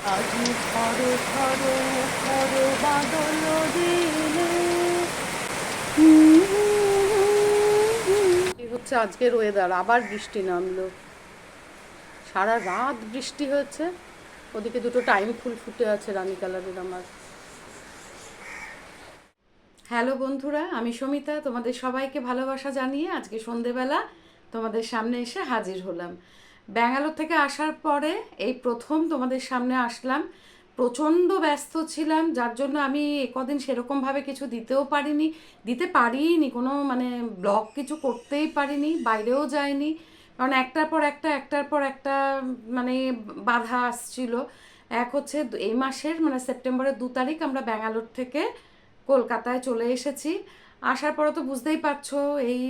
আজি ঝড়ো ঝড়ো ঝড়ো বাদল দিলে। এই হচ্ছে আজকের ওয়েদার, আবার বৃষ্টি নামলো। সারা রাত বৃষ্টি হয়েছে। ওদিকে দুটো টাইম ফুল ফুটে আছে রানী কালারের আমার। হ্যালো বন্ধুরা, আমি সমিতা, তোমাদের সবাইকে ভালোবাসা জানিয়ে আজকে সন্ধেবেলা তোমাদের সামনে এসে হাজির হলাম। ব্যাঙ্গালোর থেকে আসার পরে এই প্রথম তোমাদের সামনে আসলাম। প্রচণ্ড ব্যস্ত ছিলাম, যার জন্য আমি কদিন সেরকমভাবে কিছু দিতে পারিনি, কোনো মানে ব্লগ কিছু করতেই পারিনি, বাইরেও যাইনি। কারণ একটার পর একটা মানে বাধা আসছিল। এক হচ্ছে এই মাসের মানে সেপ্টেম্বরের 2 তারিখ আমরা ব্যাঙ্গালোর থেকে কলকাতায় চলে এসেছি। আসার পরে তো বুঝতেই পারছো, এই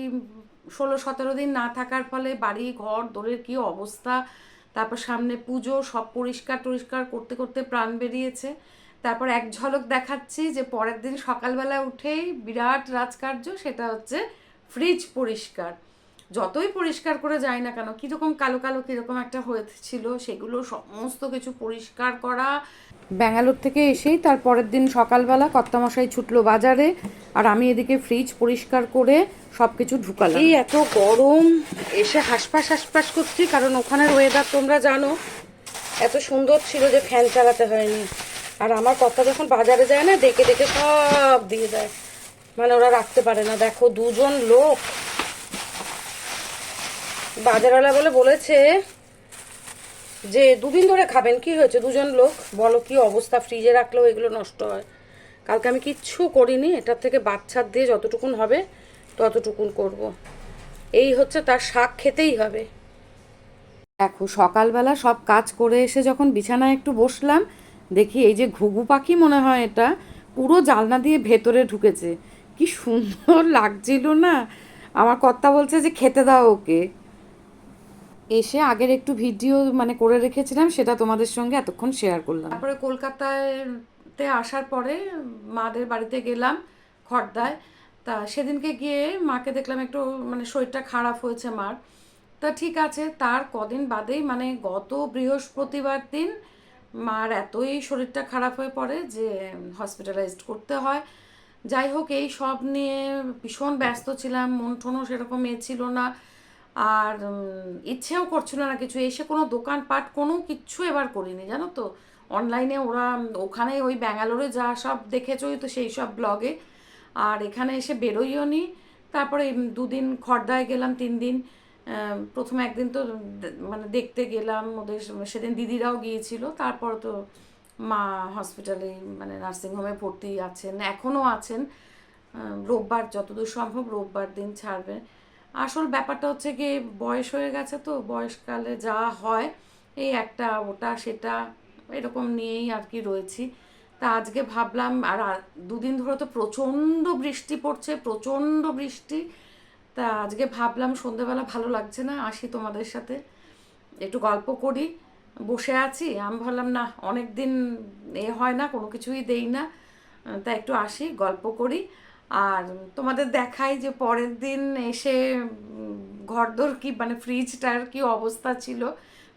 16-17 দিন না থাকার ফলে বাড়ি ঘর দোরের কী অবস্থা। তারপর সামনে পুজো, সব পরিষ্কার টরিষ্কার করতে করতে প্রাণ বেরিয়েছে। তারপর এক ঝলক দেখাচ্ছি যে পরের দিন সকালবেলা উঠেই বিরাট রাজকার্য, সেটা হচ্ছে ফ্রিজ পরিষ্কার। যতই পরিষ্কার করে যায় না কেন, কীরকম কালো কালো কীরকম একটা হয়েছিল, সেগুলো সমস্ত কিছু পরিষ্কার করা। ব্যাঙ্গালোর থেকে এসেই তার পরের দিন সকালবেলা কর্তামশাই ছুটলো বাজারে, আর আমি এদিকে ফ্রিজ পরিষ্কার করে সব কিছু ঢুকালাম। এই এত গরম, এসে হাঁসফাঁস হাঁসফাঁস করছি, কারণ ওখানের ওয়েদার তোমরা জানো এত সুন্দর ছিল যে ফ্যান চালাতে হয়নি। আর আমার কর্তা যখন বাজারে যায় না, ডেকে ডেকে সব দিয়ে দেয়, মানে ওরা রাখতে পারে না। দেখো দুজন লোক, বাজারওয়ালা বলেছে যে 2 দিন ধরে খাবেন, কি হয়েছে দুজন লোক, বলো কি অবস্থা, ফ্রিজে রাখলেও এগুলো নষ্ট হয়। কালকে আমি কিচ্ছু করিনি, এটার থেকে বাচ্চার দিয়ে যতটুকুন হবে ততটুকুন করব। এই হচ্ছে তার শাক খেতেই হবে। দেখো সকালবেলা সব কাজ করে এসে যখন বিছানায় একটু বসলাম, দেখি এই যে ঘুঘু পাখি মনে হয় এটা, পুরো জানলা দিয়ে ভেতরে ঢুকেছে। কি সুন্দর লাগছিল না। আমার কর্তা বলছে যে খেতে দাও ওকে। এসে আগের একটু ভিডিও মানে করে রেখেছিলাম, সেটা তোমাদের সঙ্গে এতক্ষণ শেয়ার করলাম। তারপরে কলকাতাতে আসার পরে মাদের বাড়িতে গেলাম খড়দায়। তা সেদিনকে গিয়ে মাকে দেখলাম একটু মানে শরীরটা খারাপ হয়েছে মার। তা ঠিক আছে, তার কদিন বাদেই মানে গত বৃহস্পতিবার দিন মার এতই শরীরটা খারাপ হয়ে পড়ে যে হসপিটালাইজড করতে হয়। যাই হোক, এই সব নিয়ে ভীষণ ব্যস্ত ছিলাম, মন টনও সেরকম ছিল না। আর ইচ্ছেও করছিল না কিছু, এসে কোনো দোকানপাট কোনো কিচ্ছু এবার করিনি, জানো তো। অনলাইনে ওরা ওখানে ওই ব্যাঙ্গালোরে যা সব দেখেছই তো সেই সব ব্লগে, আর এখানে এসে বেরোইও নি। তারপরে 2 দিন খড়দায় গেলাম, 3 দিন। প্রথমে একদিন তো মানে দেখতে গেলাম ওদের, সেদিন দিদিরাও গিয়েছিল। তারপর তো মা হসপিটালে মানে নার্সিংহোমে ভর্তি আছেন, এখনও আছেন। রোববার যতদূর সম্ভব রোববার দিন ছাড়বে। আসল ব্যাপারটা হচ্ছে কি, বয়স হয়ে গেছে তো, বয়সকালে যা হয় এই একটা ওটা সেটা এরকম নিয়েই আর কি রয়েছি। তা আজকে ভাবলাম, আর 2 দিন ধরে তো প্রচণ্ড বৃষ্টি পড়ছে, প্রচণ্ড বৃষ্টি। তা আজকে ভাবলাম সন্ধেবেলা ভালো লাগছে না, আসি তোমাদের সাথে একটু গল্প করি। বসে আছি, আমি ভাবলাম না অনেক দিন হয় না, কোনো কিছুই দেই না, তা একটু আসি গল্প করি। আর তোমাদের দেখাই যে পরের দিন এসে ঘরদোর কি মানে ফ্রিজটার কি অবস্থা ছিল,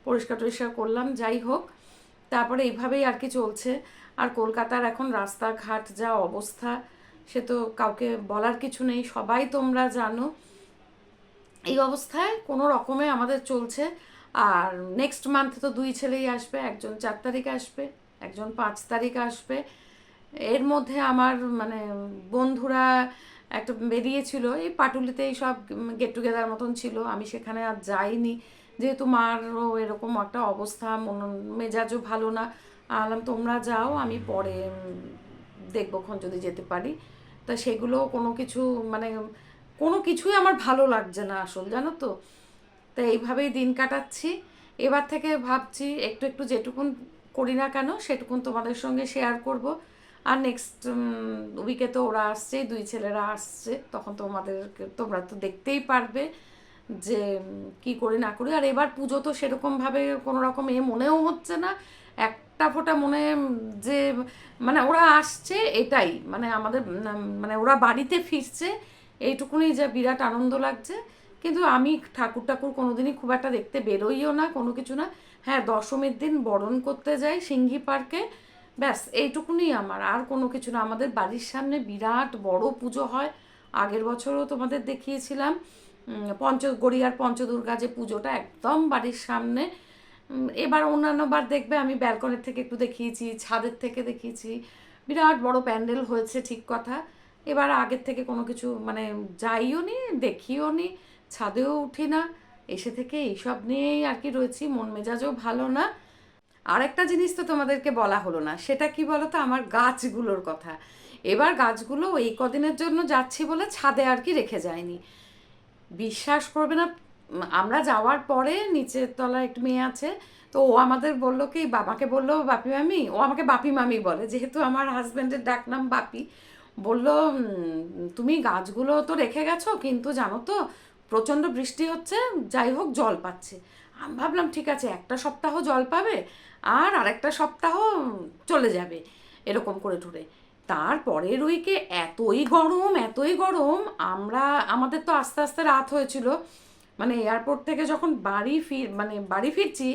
পরিষ্কার টরিষ্কার করলাম। যাই হোক, তারপরে এইভাবেই আর কি চলছে। আর কলকাতার এখন রাস্তাঘাট যা অবস্থা, সে তো কাউকে বলার কিছু নেই, সবাই তোমরা জানো। এই অবস্থায় কোনো রকমে আমাদের চলছে। আর নেক্সট মান্থে তো 2 ছেলেই আসবে, একজন 4 তারিখ আসবে, একজন 5 তারিখ আসবে। এর মধ্যে আমার মানে বন্ধুরা একটা বেরিয়েছিল, এই পাটুলিতেই সব গেট টুগেদার মতন ছিল, আমি সেখানে আর যাইনি, যেহেতু মারও এরকম একটা অবস্থা, মেজাজও ভালো না। আলাম তোমরা যাও, আমি পরে দেখবোক্ষণ যদি যেতে পারি। তা সেগুলো কোনো কিছু মানে কোনো কিছুই আমার ভালো লাগছে না আসল, জানো তো। তো এইভাবেই দিন কাটাচ্ছি। এবার থেকে ভাবছি একটু একটু যেটুকুন করি না কেন সেটুকুন তোমাদের সঙ্গে শেয়ার করব। আর নেক্সট উইকে তো ওরা আসছে, 2 ছেলেরা আসছে, তখন তোমরা তো দেখতেই পারবে যে কি করি না করি। আর এবার পুজো তো সেরকমভাবে কোনো রকম মনেও হচ্ছে না, একটা ফোঁটা মনে যে মানে ওরা আসছে এটাই, মানে আমাদের মানে ওরা বাড়িতে ফিরছে এইটুকুনি যা বিরাট আনন্দ লাগছে। কিন্তু আমি ঠাকুর কোনোদিনই খুব একটা দেখতে বেরোইও না, কোনো কিছু না। হ্যাঁ, দশমীর দিন বরণ করতে যাই সিংহি পার্কে, ব্যাস এইটুকুনি আমার, আর কোনো কিছু না। আমাদের বাড়ির সামনে বিরাট বড় পুজো হয়, আগের বছরও তোমাদের দেখিয়েছিলাম। গড়িয়ার পঞ্চদুর্গা যে পুজোটা একদম বাড়ির সামনে। এবার অন্যান্য বার দেখবে আমি ব্যালকনির থেকে একটু দেখিয়েছি, ছাদের থেকে দেখিয়েছি, বিরাট বড় প্যান্ডেল হয়েছে ঠিক কথা। এবার আগের থেকে কোনো কিছু মানে যাইও নি, দেখিও নি, ছাদেও উঠি না, এসে থেকে এইসব নিয়েই আর কি রয়েছি, মন মেজাজও ভালো না। আর একটা জিনিস তো তোমাদেরকে বলা হলো না, সেটা কি বলো তো, আমার গাছগুলোর কথা। এবার গাছগুলো এই কদিনের জন্য যাচ্ছি বলে ছাদে আর কি রেখে যায়নি। বিশ্বাস করবে না, আমরা যাওয়ার পরে নিচের তলায় একটু মেয়ে আছে, তো ও আমাদের বললো কি, বাবাকে বললো বাপি মামি, ও আমাকে বাপি মামি বলে যেহেতু আমার হাজব্যান্ডের ডাকনাম বাপি। বললো তুমি গাছগুলো তো রেখে গেছো, কিন্তু জানো তো প্রচণ্ড বৃষ্টি হচ্ছে, যাই হোক জল পাচ্ছে। আমি ভাবলাম ঠিক আছে, একটা সপ্তাহ জল পাবে আর আরেকটা সপ্তাহ চলে যাবে, এরকম করে টুরে। তারপরের উইকে এতই গরম, এতই গরম, আমাদের তো আস্তে আস্তে রাত হয়েছিল, মানে এয়ারপোর্ট থেকে যখন বাড়ি ফিরছি,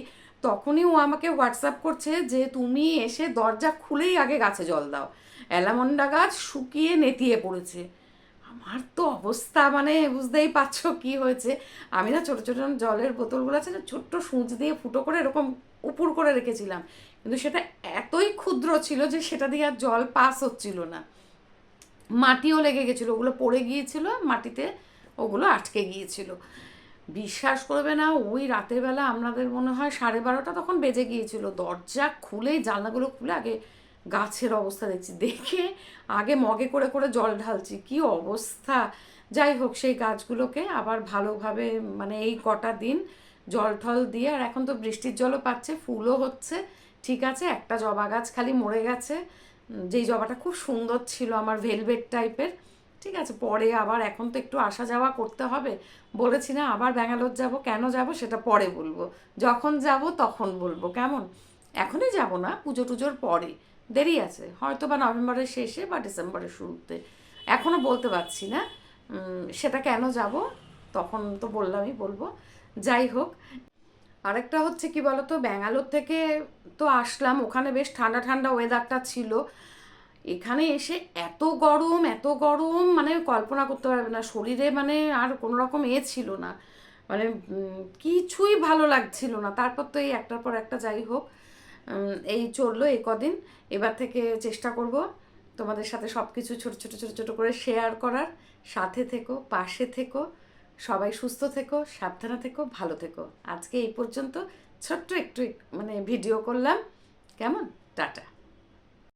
তখনই ও আমাকে হোয়াটসঅ্যাপ করছে যে তুমি এসে দরজা খুলেই আগে গাছে জল দাও, অ্যালামন্ডা গাছ শুকিয়ে নেতিয়ে পড়েছে। আমার তো অবস্থা মানে বুঝতেই পারছো কি হয়েছে। আমি না ছোটো ছোটো জলের বোতলগুলো আছে না, ছোট্ট সূঁচ দিয়ে ফুটো করে এরকম উপুর করে রেখেছিলাম, কিন্তু সেটা এতই ক্ষুদ্র ছিল যে সেটা দিয়ে আর জল পাস হচ্ছিল না। মাটিও লেগে গেছিলো, ওগুলো পড়ে গিয়েছিল মাটিতে, ওগুলো আটকে গিয়েছিল। বিশ্বাস করবে না, ওই রাতের বেলা আমাদের মনে হয় 12:30 তখন বেজে গিয়েছিল, দরজা খুলে জানলাগুলো খুলে আগে গাছের অবস্থা দেখছি, দেখে আগে মগে করে করে জল ঢালছি, কি অবস্থা। যাই হোক, সেই গাছগুলোকে আবার ভালোভাবে মানে এই কটা দিন জল ঠল দিয়ে, আর এখন তো বৃষ্টির জলও পাচ্ছে, ফুলও হচ্ছে, ঠিক আছে। একটা জবা গাছ খালি মরে গেছে, যেই জবাটা খুব সুন্দর ছিল আমার, ভেলভেট টাইপের, ঠিক আছে। পরে আবার এখন তো একটু আসা যাওয়া করতে হবে, বলেছি না আবার ব্যাঙ্গালোর যাব, কেন যাব সেটা পরে বলবো, যখন যাব তখন বলবো, কেমন? এখনই যাব না, পুজো টুজোর পরে, দেরি আছে, হয়তো বা নভেম্বরের শেষে বা ডিসেম্বরের শুরুতে, এখনও বলতে পারছি না। সেটা কেন যাব তখন তো বললামই, বলবো। যাই হোক, আরেকটা হচ্ছে কি বলতো, ব্যাঙ্গালোর থেকে তো আসলাম, ওখানে বেশ ঠান্ডা ঠান্ডা ওয়েদারটা ছিল, এখানে এসে এত গরম, এত গরম, মানে কল্পনা করতে পারবে না, শরীরে মানে আর কোনো রকম ছিল না, মানে কিছুই ভালো লাগছিল না। তারপর তো এই একটার পর একটা, যাই হোক, এই চললো এই কদিন। এবার থেকে চেষ্টা করব তোমাদের সাথে সব কিছু ছোটো ছোটো ছোটো ছোটো করে শেয়ার করার। সাথে থেকো, পাশে থেকো, সবাই সুস্থ থেকো, সাবধানে থেকো, ভালো থেকো। আজকে এই পর্যন্ত ছোট্ট একটু মানে ভিডিও করলাম, কেমন?